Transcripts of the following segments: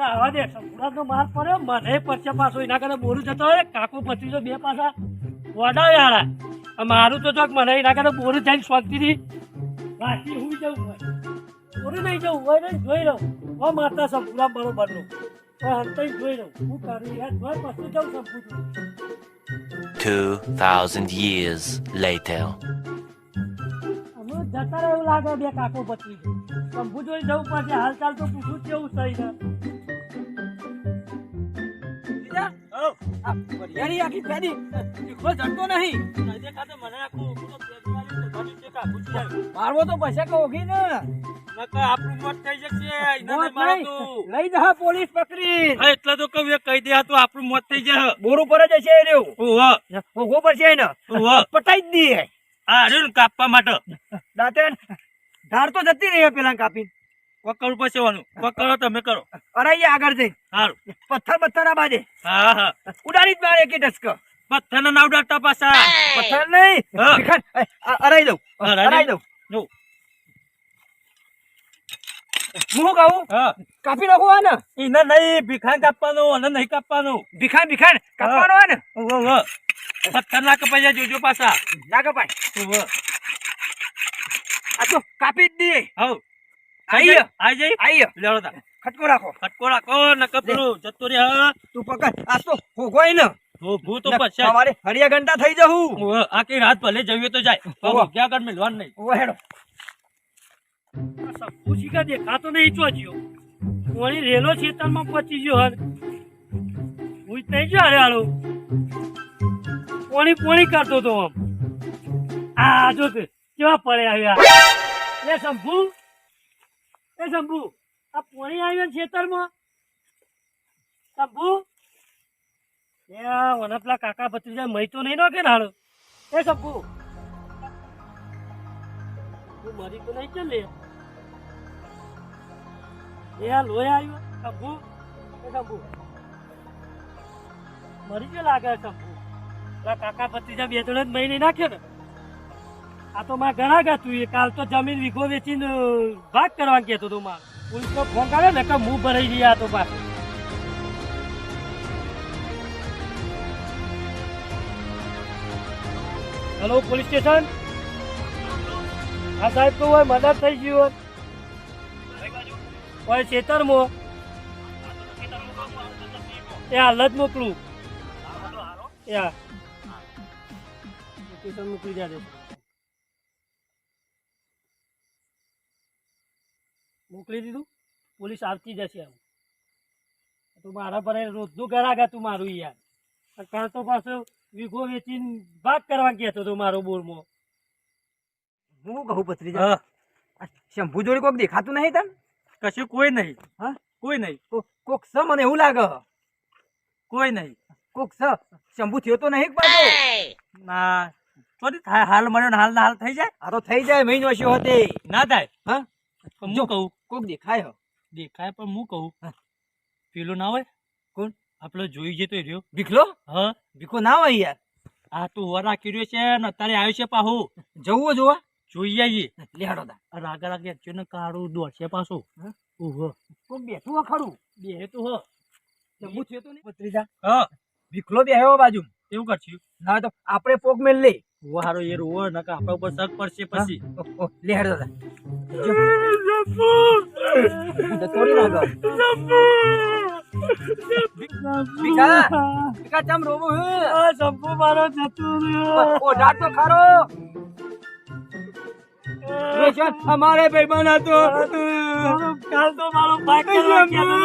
આવા દે સંપૂર્ણ માર પડ્યો મને પરસે પાછો એના કરતા બોરું જતો હોય કાકો પત્રીજો બે પાછા વડાવે હારા મારું તો ચોક મને એના કરતા બોરું થઈને શાંતિથી વાંચી હું જવું હોય બોરું નહીં જવું હોય ને જોઈ લઉં હો માતા સંપૂર્ણ બરોબર નું હંતાઈ જોઈ લઉં હું કરું યાર જોઈ પછી જવું સંપૂર્ણ 2,000 years later. અમે જતા રહે એવું લાગે બે કાકો પત્રીજો શંભુ જોઈ જવું પડશે હાલચાલ તો પૂછું કેવું થઈ ને વરિયાળી આખી ફેરી દીકરો જડતો નહીં મારવો તો પછી કહું ને આપણું મોત થઈ જશે લઈ જા પોલીસ પકડી એટલે તો કહું કહી દે તો આપણું મોત થઈ જાય બોર ઉપર જ હશે રહ્યું ઓહો પર છે ને પટાઈ જ દઈએ આ કાપવા માટે દાંતે ધાર તો જતી રહી પેલા કાપી પકડવું પડશે પકડો તમે કરો અરાઈએ આગળ જઈ સારું પથ્થર આ બાજે હા હા ઉડાડી જ મારે કે ટસક પથ્થર ના નાવ ડાટા પાછા પથ્થર નહીં અરાઈ દઉં જો હું કહું હા કાપી નાખું આ ને એને નહીં ભીખાન કાપવાનું અને નહીં કાપવાનું ભીખાન કાપવાનો હોય ને પથ્થર ના કપાઈ જાય જોજો પાછા ના કપાય આ તો કાપી જ દઈએ હવ આઈએ લેવડો તા ખટકો રાખો ન કપડું જતો રે હા તું પકડ આ તો હોગોય ને ભૂ તો પછી અમારે હરિયા ઘંટા થઈ જવું આખી રાત ભલે જઈએ તો જાય ક્યાં આગળ મિલવાનું નહીં ઓ હેડો પૂછી કા દેખાતો નહીં ચોજ્યો કોણી રેલો ખેતરમાં પચી ગયો હર હું નહીં જો અરે હાલો પોણી કરતો તો આમ આ જો કે કેવા પડે આવ્યા એ શંભુ આ પોણી આવ્યો ખેતરમાં શંભુ એ મને પેલા કાકા ભત્રીજા મહી તો નહીં નાખે ને હાલો એ શંભુ તું મરી તો નહીં ચાલે એ આ લોહી આવ્યો શંભુ મરી ગયો લાગે શંભુ કાકા ભત્રીજા બે જણ જ મહી નહીં નાખ્યો ને આ તો માં ઘણા ગયા તું કાલ તો જમીન વીઘો વેચીને ભાગ કરવા કહેતો તું માં પોલીસ નો ફોન કરે ને કે મું ભરાઈ ગયા તો પાછું હેલો પોલીસ સ્ટેશન હા સાહેબ કહું હોય મર્ડર થઈ ગયું હોય ખેતરમાં એ હાલ જ મોકલું મોકલી દે મોકલી દીધું પોલીસ આવતી જશે તું મારા પર રોજનું ઘરાગા તું મારું યાર કાલ તો પાછો વીઘો વેચીને ભાગ કરવા કહેતો તો મારો બોરમાં હું કહું ભત્રીજા શંભુ જોડે કોક દેખાતું નહીં તને કશું કોઈ નહીં હા કોઈ નહીં કોક સ મને એવું લાગે કોઈ નહીં કોક સ શંભુ થયો તો નહીં પાછો ના ચોરી થાય હાલ મળ્યો ને હાલ ના હાલ થઈ જાય આ તો થઈ જાય મહિનો શો હતે ના થાય હા પણ હું કહું કોક દેખાય દેખાય પણ હું કહું પેલો ના હોય કોણ આપડે જોઈ જતો રહ્યો ભીખલો હા ભીખો ના હોય યાર આ તું વરા કર્યો છે ને અત્યારે આવ્યો છે પાહુ જવું જોવા જોઈ આવીએ લેહાડો દા રાગા રાગે ને કાળું દોડશે પાછું ઓહો કોક બેઠું ખરું બે તો હ શંભુ થયો તો નહીં ભત્રીજા હા ભીખલો બેહ્યો બાજુ એવું કરશું ના તો આપણે પોક મેલ લે વારો એ રોવો ને કે આપણા ઉપર શક પડશે પછી લેહાડો દા તોડી નાખો ભીખા ચમ રોવું હે આ શંભુ મારો જતો રહ્યો ઓ ડાટ તો ખારો हमारे भाईबंद હતો કાલ તો મારો ભાગ કરવા કહેતો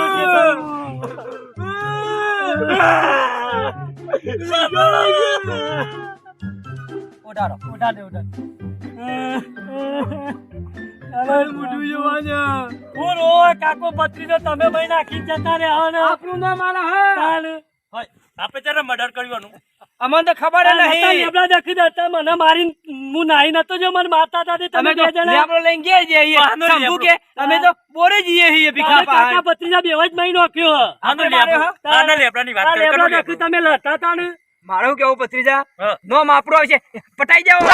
ઓડાડો કાકો ભત્રીજો તમે ભાઈ નાખી જતા રહ્યા ને આપણું નામ આલા હે આપણે જરા મર્ડર કરવાનું અમને તો ખબર નહીં લેબડા દેખી દેતા મને મારી હું નાઈ નતો જો મને મારતા હતા તમે બે જણા લેબડો લઈને ગયા જઈએ શંભુ કે અમે તો બોરે જઈએ છીએ ભીખા કાકા ભત્રીજા બેવ જ મહી નાખ્યો આનો લેબડાની વાત કરી લેબડા દેખી તમે લડતા હતા ને મારું કેવું ભત્રીજા નો માપરો આવશે પટાઈ જાવ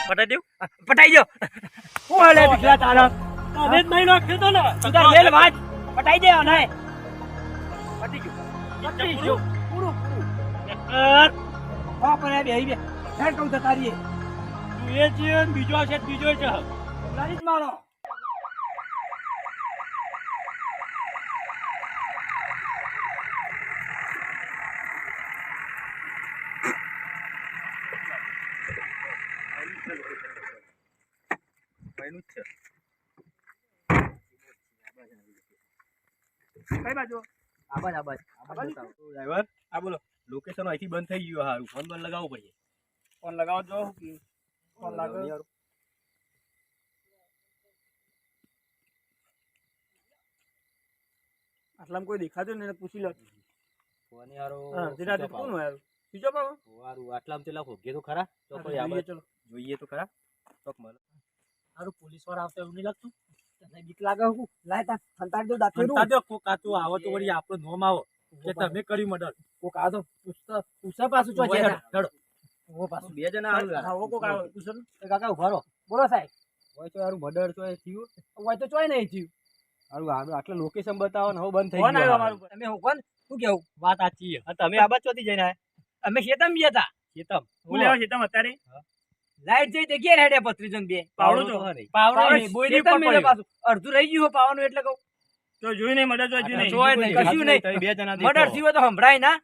પટાઈ દેવ પટાઈ જાવ હું હાલે ભીખલા તારા તમે જ મહી નાખ્યો તો ને તું તાર વેલ વાંચ પટાઈ દે ને પતી ગયું પતી ગયું. પૂરું પૂરું ચક્કર. હા પણ આ બેહી બે હેડ કહું જતા રહીએ તું એ છે ને બીજો છે ને બીજો છે. લારી જ મારો કઈ બાજુ આબાજ આબાજ ડ્રાઈવર આ બોલો લોકેશન અહીંથી બંધ થઈ ગયું હારું ફોન બંધ લગાવવો પડશે ફોન લગાવો જો ફોન લાગે આટલામાં કોઈ દેખાતું નહીં પૂછી લો ફોન યારો ધીરાજી કોણ હોય બીજો પાવ હારું આટલામાં તેલા ખોગે તો ખરા તો કોઈ આબાજ ચલો જોઈએ તો ખરા ચોક મળે હારું પોલીસ વાળા આવતા એવું નહીં લાગતું. તને બીક લાગે હું લાય તા ફંતાડ દો દાખલ અંતા દો કોક આ તો આવો તો વળી આપણો નોમ આવો કે તમે કર્યું મર્ડર કોક આ તો પૂછા પાછું ચો છે હેડો ઓ પાછું બે જણા હારું હા ઓ કોક આવે પૂછો કાકા ઉભા રહો બોલો સાહેબ હોય તો હારું મર્ડર તો એ થયું હોય તો ચોય નહીં થયું હારું હારું આટલા લોકેશન બતાવો ને હવે બંધ થઈ કોણ આવ્યો ગયું અમારું તમે હું કોણ શું કેવું વાત સાચી છે તમે આબાજ ચોથી જઈને આયા અમે ખેતમ બી હતા ચેતમ હું લેવા ખેતમ અત્યારે લાઈટ જઈ તે ઘેર હેડે પત્રી જન બે પાવડો તો નહીં પાવડો નહીં બોયની ઉપર પડ્યો પાછું અડધું રહી ગયું પાવાનું એટલે કહું તો જોઈ નહીં મદદ જોઈ નહીં. જોઈ નહીં, કશું નહીં. તમે બે જણા મર્ડર થયો તો સંભળાય ના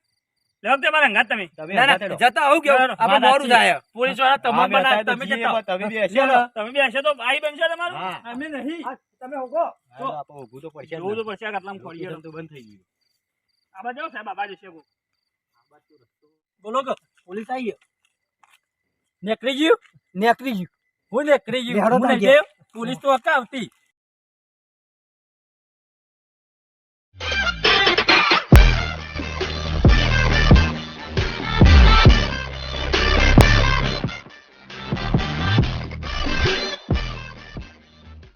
લેવો તે મારા હંગાત તમે. તમે ના ના હંગાથે રહો. જતા આવું કેવું આપણે મોડું થાય પોલીસ વાળા હા, તમામ બેઠા બનાવે, તો તમે જીએ જતા. પણ તમે બી હશો ચાલો, ને. તમે બી હશે તો ભાઈ બનશે તમારું. હા. અમે નહીં. તમે હોગો હાલો, આપણે ઊભું તો પડશે જ જોવું તો ને. પડશે આ કેટલામાં ખોડીએ. લોકેશન તો બંધ થઈ ગયું આ બાજુ આવો સાહેબ, આ બાજુ છે બહુ. બોલો કે પોલીસ આવી ગયો નેકરી ગયું? નેકરી ગયું હું નેકરી ગયું? બેહાડો હું ત્યાં નહીં ગયો? પોલીસ તો હકા આવતી.